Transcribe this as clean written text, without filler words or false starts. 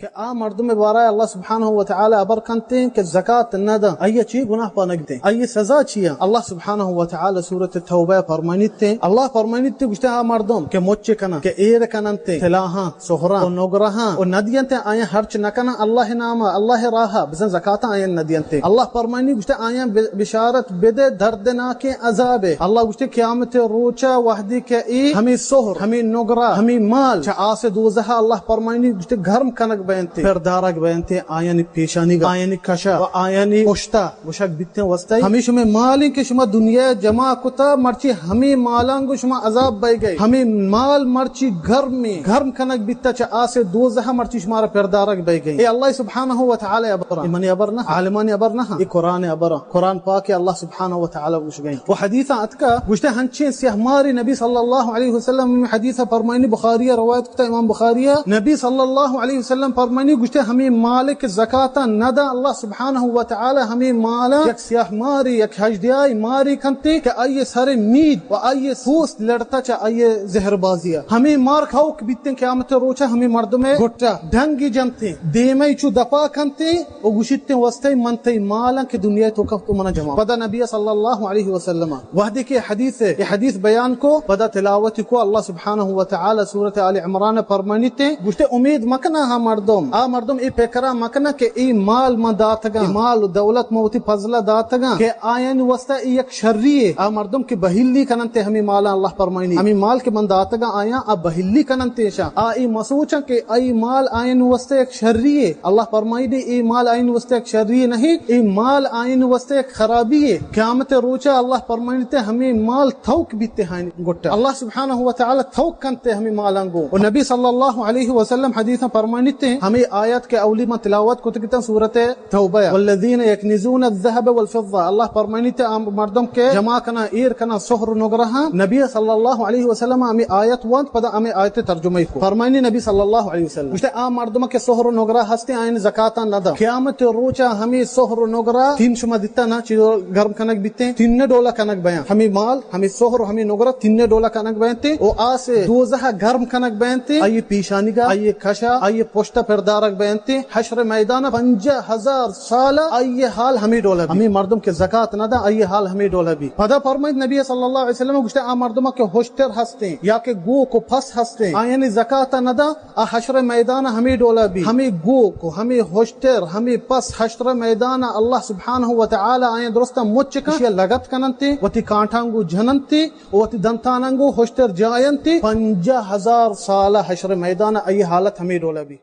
کہ مردم بارہ اللہ سبحانہ و تعالی ابر کنتے ہیں کہ زکات نہ دا ای چی گناہ پا نگتے ای سزا چیا اللہ سبحانہ و تعالی سورۃ التوبہ فرمانیتے اللہ فرمانیتے گشتے مردم کہ مچ کنا کہ ایر کننتے تلاہاں سہرا و نگرہاں و ندینتے آیا ہرچ نکنا اللہ ناما اللہ راہا بزن زکاتا آیا ندینتے اللہ فرمانی گشتے آیا بشارت بدے دردناک عذاب اللہ گشتے قیامت روچا وحدی کہ ہمیں سہر ہمیں نگرہ ہمیں مال چا آس دوزہا اللہ فرمانی گشتے گھرم کنک بینتے پھر دارک بینتے آیانی پیشانی گا آیانی کشا و آیانی پشتا وشک بیتے وسطی ہمیں شما مالی کے شما دنیا جمع کتا مرچی ہمیں مالانگو شما عذاب بے گئی ہمیں مال مرچی گھرم میں گھرم کنک بیتا چا آس دوزہا مرچی شمارا پھر دارک بے گئی اے اللہ سبحانہ و تعالی ابرا ایمانی ابر نہ عالمانی ابر نہ یہ قرآن ابرا قرآن پاک اللہ سبحانہ و تعالی گوش گئی وہ حدیثہ اتکا گوشتے ہنچین سے ہماری نبی صلی اللہ علیہ وسلم حدیثہ فرمائنی بخاریہ روایت کتا امام بخاریہ نبی صلی اللہ علیہ وسلم فرمانی گوشتے ہمیں مالک زکاة ندا اللہ سبحانہ و تعالی ہمیں مالا یک سیاہ ماری یک حجدیائی ماری کنتے کہ آئیے سارے مید و آئیے پوست لڑتا چا آئیے زہر بازیا ہمیں مار کھاؤک بیتیں قیامت روچا ہمیں مردمیں گھٹا ڈھنگی جمتے دیمائی چو دفا کنتے و گوشتے وستے منتے مالا کہ دنیا تو کفتو منا جمع پدا نبی صلی اللہ علیہ وسلم وحدی کے حدیث ہے یہ حدیث بیان کو پدا تلاوت کو اللہ سبحانہ و تعالی سورۃ آل عمران فرمانی تے گوشتے امید مکنا ہا مردم ای پیکرا مکنا کہ ای مال ما داتگا مال و دولت موتی فضلہ داتگا کہ آئین وستا ای یک شرری ہے مردم کی بہلی کننتے ہمیں مالا اللہ فرمائنی ہمیں مال کے من داتگا آیا بہلی کننتے شا ای مسوچا کہ ای مال آئین وستا ایک شرری ہے اللہ فرمائنی ای مال آئین وستا ایک شرری نہیں ای مال آئین وستا ایک خرابی ہے قیامت روچا اللہ فرمائنی تے ہمیں مال تھوک بیتے ہیں گٹا اللہ سبحانہ و تعالی تھوک کنتے ہمیں مالانگو و نبی صلی اللہ علیہ وسلم حدیث فرمائنی تے ہمیں آیات کے اولی میں تلاوت کو تکتا سورۃ توبہ والذین یکنزون الذهب والفضہ اللہ فرمائنی تے مردم کے جمع کنا ایر کنا سحر نگرہا نبی صلی اللہ علیہ وسلم ہمیں آیت وانت پدا ہمیں آیت ترجمہ کو فرمائنی نبی صلی اللہ علیہ وسلم گوشتے مردم کے سحر نگرہ ہستے آئین زکاة ندا قیامت روچا ہمیں سحر نگرہ تین شما دیتا نا چیزو گرم کنک بیتے تین ڈولا کنک بیان ہمیں مال ہمیں سحر ہمیں نگرہ تین ڈولا کنک بیانتے او آسے دوزہ گرم کنک بیانتے آئیے پیشانی گا آئیے کشا آئیے پشتا پردارک بیانتے حشر میدان 50,000 سال آئیے حال ہمیں ڈولا بھی ہمیں مردم کے زکاة ندا آئیے حال ہمیں ڈولا بھی پدا فرمائد نبی صلی اللہ علیہ وسلم گوشتے مردم کے ہوشتر ہستے یا کہ گو کو پھس ہستے آئینی زکاة ندا حشر میدان ہمیں ڈولا بھی ہمیں گو کو ہمیں ہوشتر ہمیں پس حشر میدان اللہ سبحانہ و تعالی آئین درستا مچکا یہ لگت کننتے وتی کانٹانگو جننتے وتی دنتانانگو ہوشتر جائنتے 50,000 سال حشر میدان ای حالت ہمیں ڈولا بھی